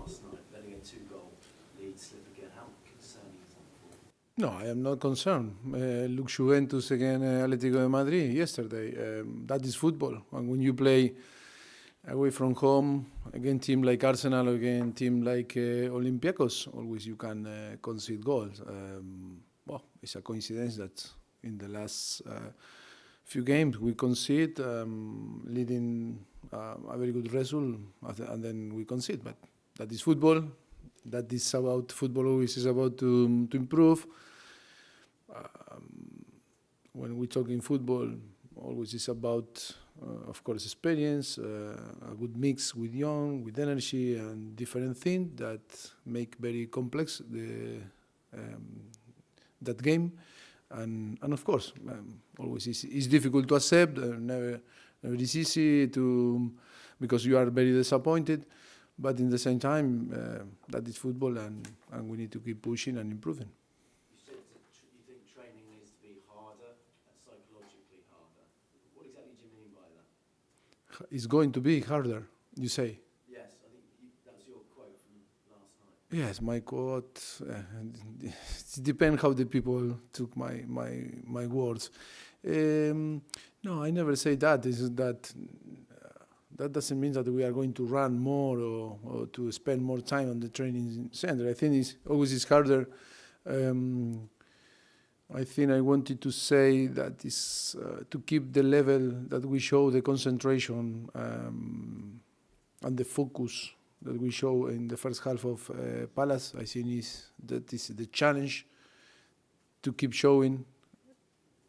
last night, letting a 2-goal lead slip again. How concerning is that for you? No, I am not concerned. Look, Juventus against Atletico de Madrid yesterday. That is football. And when you play away from home against team like Arsenal or against team like Olympiacos, always you can concede goals. Well, it's a coincidence that in the last few games we concede, leading a very good result, and then we concede. But that is football. That is about football. Always is about to improve. When we talk in football, always is about, of course, experience, a good mix with young, with energy, and different things that make very complex that game. And of course, always is difficult to accept. Never is easy to, because you are very disappointed. But in the same time, that is football, and we need to keep pushing and improving. You said that you think training needs to be harder, psychologically harder. What exactly do you mean by that? It's going to be harder, you say? Yes, I think that's your quote from last night. Yes, my quote. It depends how the people took my words. No, I never say that. Is that. That doesn't mean that we are going to run more or to spend more time on the training center. I think it's always harder. I think I wanted to say that is to keep the level that we show, the concentration and the focus that we show in the first half of Palace. I think that is the challenge to keep showing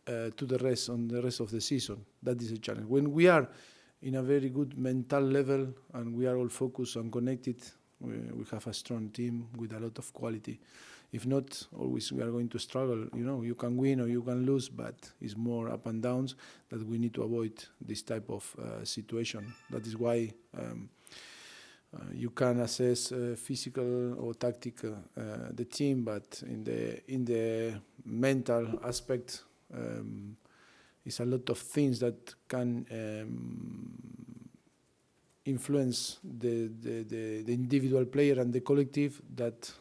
to the rest of the season. That is a challenge. When we are in a very good mental level and we are all focused and connected, we have a strong team with a lot of quality. If not, always we are going to struggle. You know, you can win or you can lose, but it's more up and downs that we need to avoid this type of situation. That is why you can assess physical or tactical the team, but in the mental aspect, it's a lot of things that can influence the individual player and the collective that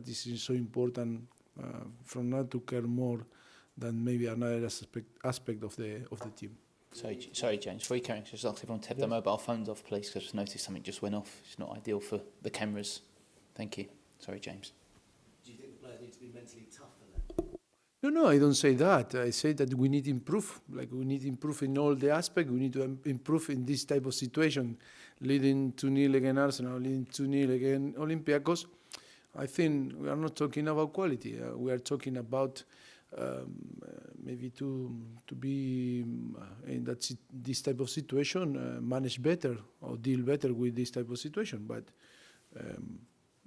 is so important from now to care more than maybe another aspect of the team. Sorry, James. Before you carry on, just ask everyone to have their mobile phones off, please, because I just noticed something just went off. It's not ideal for the cameras. Thank you. Sorry, James. Do you think the players need to be mentally tougher then? No, I don't say that. I say that we need to improve. Like, we need to improve in all the aspects. We need to improve in this type of situation. Leading 2-0 against Arsenal, leading 2-0 against Olympiacos. I think we are not talking about quality. We are talking about maybe to be in this type of situation, manage better or deal better with this type of situation. But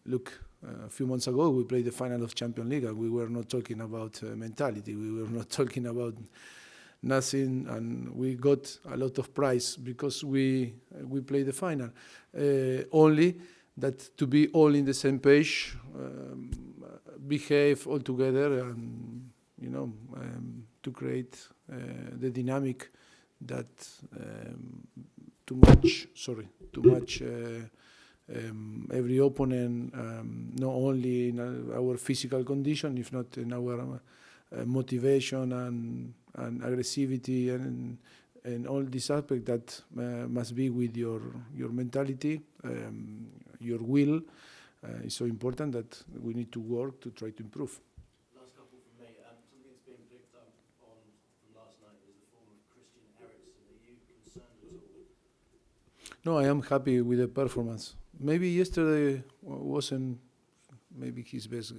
look, a few months ago we played the final of Champions League and we were not talking about mentality. We were not talking about nothing, and we got a lot of prize because we played the final. Only that to be all in the same page, behave all together, and to create the dynamic that too much every opponent, not only in our physical condition, if not in our motivation and aggressivity and all this aspect that must be with your mentality, your will. Is so important that we need to work to try to improve. Last couple from me. Something that's being picked up on from last night was the form of Christian Eriksen. Are you concerned at all? No, I am happy with the performance. Maybe yesterday wasn't maybe his best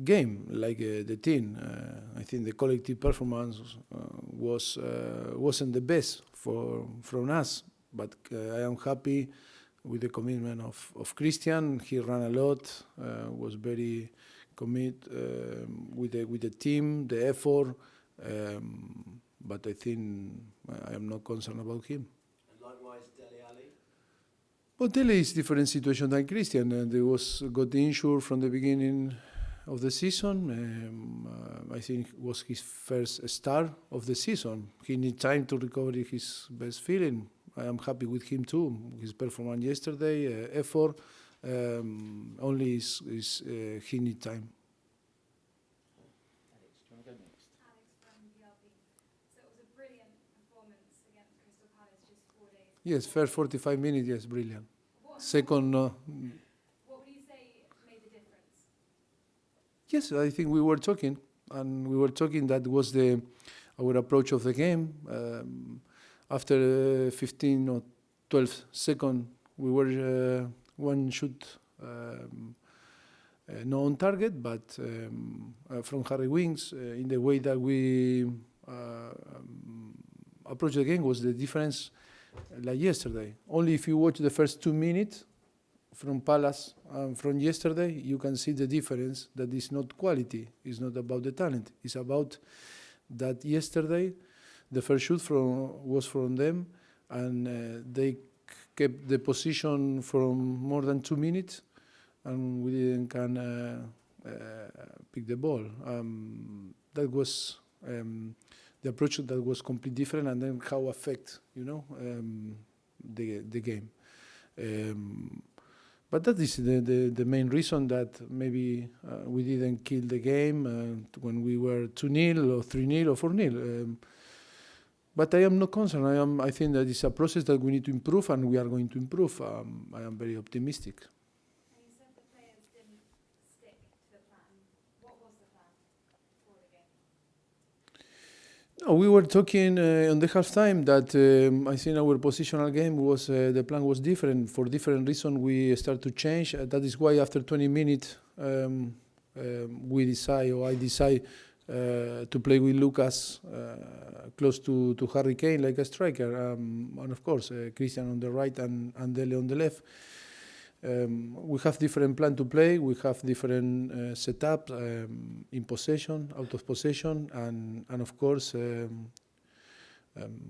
game, like the team. I think the collective performance wasn't the best from us, but I am happy with the commitment of Christian. He ran a lot, was very committed with the team, the effort, but I think I am not concerned about him. And likewise, Dele Alli? But Dele is different situation than Christian, and he got injured from the beginning of the season. I think it was his first start of the season. He needs time to recover his best feeling. I am happy with him too. His performance yesterday, effort. Only he need time. Alex, do you want to go next? Alex from VLP. So it was a brilliant performance against Crystal Palace just 4 days. Yes, first 45 minutes, yes, brilliant. What, Second, what would you say made the difference? yes, I think we were talking, and we were talking. That was our approach of the game. After 15 or 12 seconds, we were one shoot not on target, but from Harry Winks, in the way that we approached the game was the difference like yesterday. Only if you watch the first 2 minutes from Palace and from yesterday, you can see the difference. That is not quality. It's not about the talent. It's about that yesterday, the first shoot was from them, and they kept the position from more than 2 minutes, and we didn't can pick the ball. That was the approach that was completely different, and then how affect the game. But that is the main reason that maybe we didn't kill the game when we were 2-0 or 3-0 or 4-0. But I am not concerned. I think that it's a process that we need to improve, and we are going to improve. I am very optimistic. And you said the players didn't stick to the plan. What was the plan for the game? No, we were talking on the halftime that I think our positional game was the plan was different. For different reasons, we start to change. That is why after 20 minutes, we decide, or I decide, to play with Lucas close to Harry Kane like a striker, and of course Christian on the right and Dele on the left. We have different plan to play. We have different setups in possession, out of possession, and of course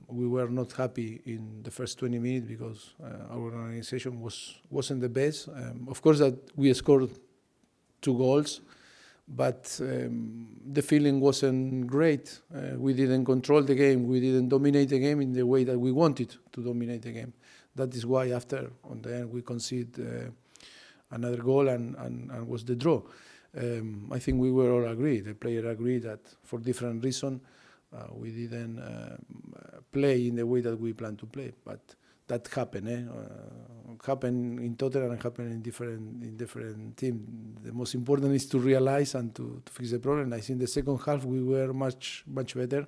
we were not happy in the first 20 minutes because our organization wasn't the best. Of course that we scored 2 goals. But the feeling wasn't great. We didn't control the game. We didn't dominate the game in the way that we wanted to dominate the game. That is why after, on the end, we conceded another goal and was the draw. I think we were all agreed. The player agreed that for different reasons we didn't play in the way that we planned to play. But that happened. Happened in Tottenham and happened in different teams. The most important is to realize and to fix the problem. I think the second half we were much better.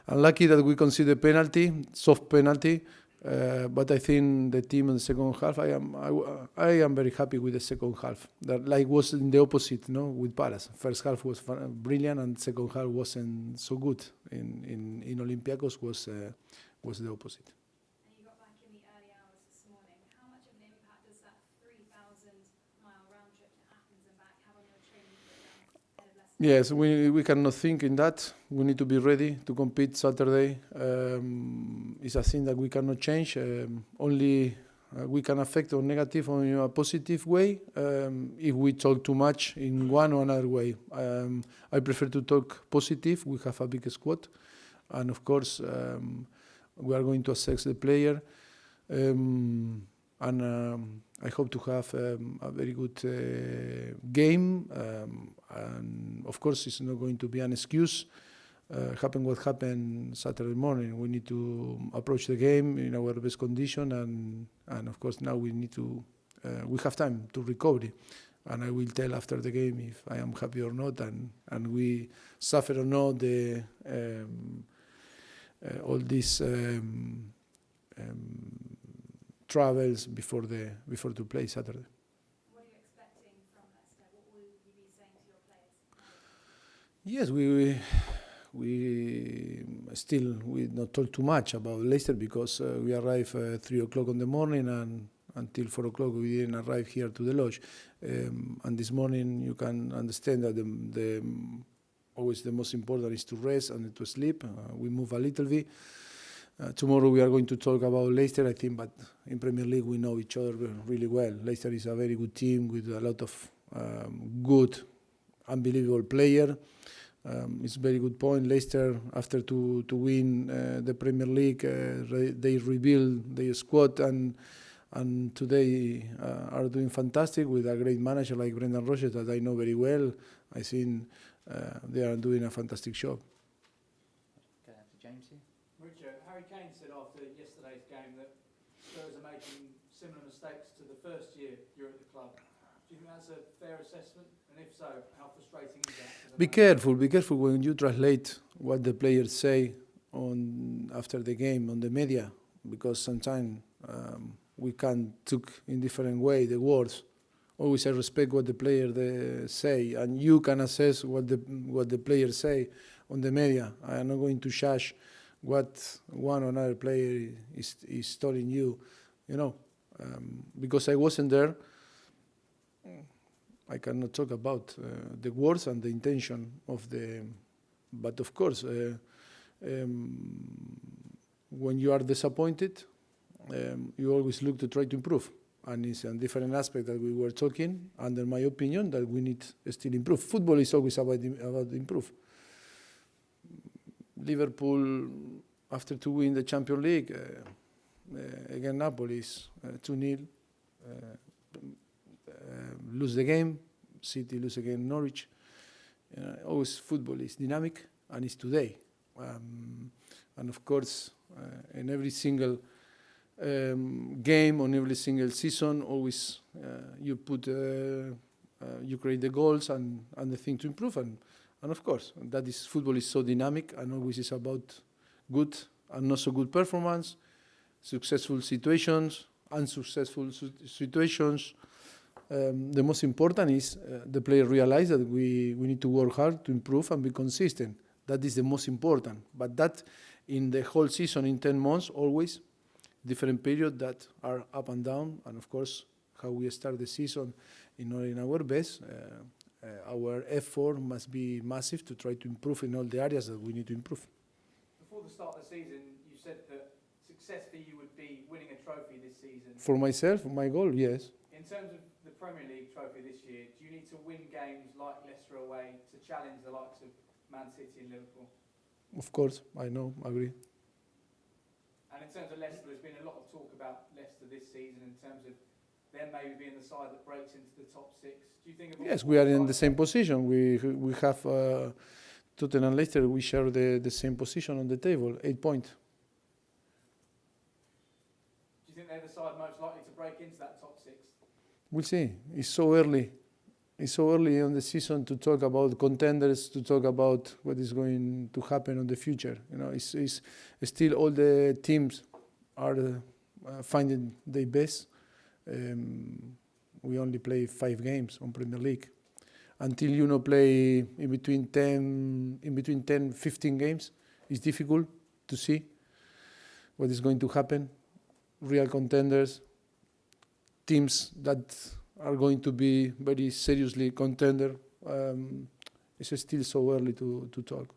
Unlucky that we conceded penalty, soft penalty. But I think the team in the second half, I am very happy with the second half. That like was in the opposite, with Palace. First half was brilliant, and second half wasn't so good. In Olympiacos was the opposite. And you got back in the early hours this morning. How much of an impact does that 3,000-mile round trip to Athens and back have on your training program ahead of Leicester? Yes, we cannot think in that. We need to be ready to compete Saturday. It's a thing that we cannot change. Only we can affect or negative or in a positive way if we talk too much in one or another way. I prefer to talk positive. We have a big squad, and of course we are going to assess the player. And I hope to have a very good game. And of course, it's not going to be an excuse. Happen what happened Saturday morning. We need to approach the game in our best condition, and of course now we need to. We have time to recover, and I will tell after the game if I am happy or not, and we suffer or not the all these travels before to play Saturday. What are you expecting from Leicester? What will you be saying to your players? Yes, we not talk too much about Leicester because we arrived 3 o'clock in the morning, and until 4 o'clock we didn't arrive here to the lodge. And this morning you can understand that the always the most important is to rest and to sleep. We move a little bit. Tomorrow we are going to talk about Leicester, I think, but in Premier League we know each other really well. Leicester is a very good team with a lot of good, unbelievable player. It's a very good point. Leicester, after to win the Premier League, they rebuild their squad and today are doing fantastic with a great manager like Brendan Rodgers that I know very well. I think they are doing a fantastic job. Go ahead to James here. Mauricio, Harry Kane said after yesterday's game that Spurs are making similar mistakes to the first year you're at the club. Do you think that's a fair assessment? And if so, how frustrating is that? Be careful when you translate what the players say on after the game on the media, because sometimes we can took in different way the words. Always I respect what the player they say, and you can assess what the players say on the media. I am not going to judge what one or another player is telling you, because I wasn't there. I cannot talk about the words and the intention of the. But of course, when you are disappointed, you always look to try to improve. And it's a different aspect that we were talking, under my opinion, that we need still improve. Football is always about improve. Liverpool, after to win the Champions League, against Napoli, 2-0, lose the game. City lose against Norwich. Always football is dynamic, and it's today. And of course, in every single game, on every single season, always you put, you create the goals and the thing to improve, and of course, that is football is so dynamic and always is about good and not so good performance, successful situations, unsuccessful situations. The most important is the player realize that we need to work hard to improve and be consistent. That is the most important. But that in the whole season, in 10 months, always different periods that are up and down, and of course how we start the season in our best. Our effort must be massive to try to improve in all the areas that we need to improve. Before the start of the season, you said that success for you would be winning a trophy this season. For myself, my goal, yes. In terms of the Premier League trophy this year, do you need to win games like Leicester away to challenge the likes of Man City and Liverpool? Of course, I know, agree. And in terms of Leicester, there's been a lot of talk about Leicester this season in terms of them maybe being the side that breaks into the top six. Do you think? Yes, we are in the same position. We have Tottenham and Leicester. We share the same position on the table, 8 points. Do you think they're the side most likely to break into that top six? We'll see. It's so early. It's so early on the season to talk about contenders, to talk about what is going to happen in the future. It's still all the teams are finding their best. We only play 5 games on Premier League. Until play in between 10, 15 games, it's difficult to see what is going to happen. Real contenders, teams that are going to be very seriously contender. It's still so early to talk.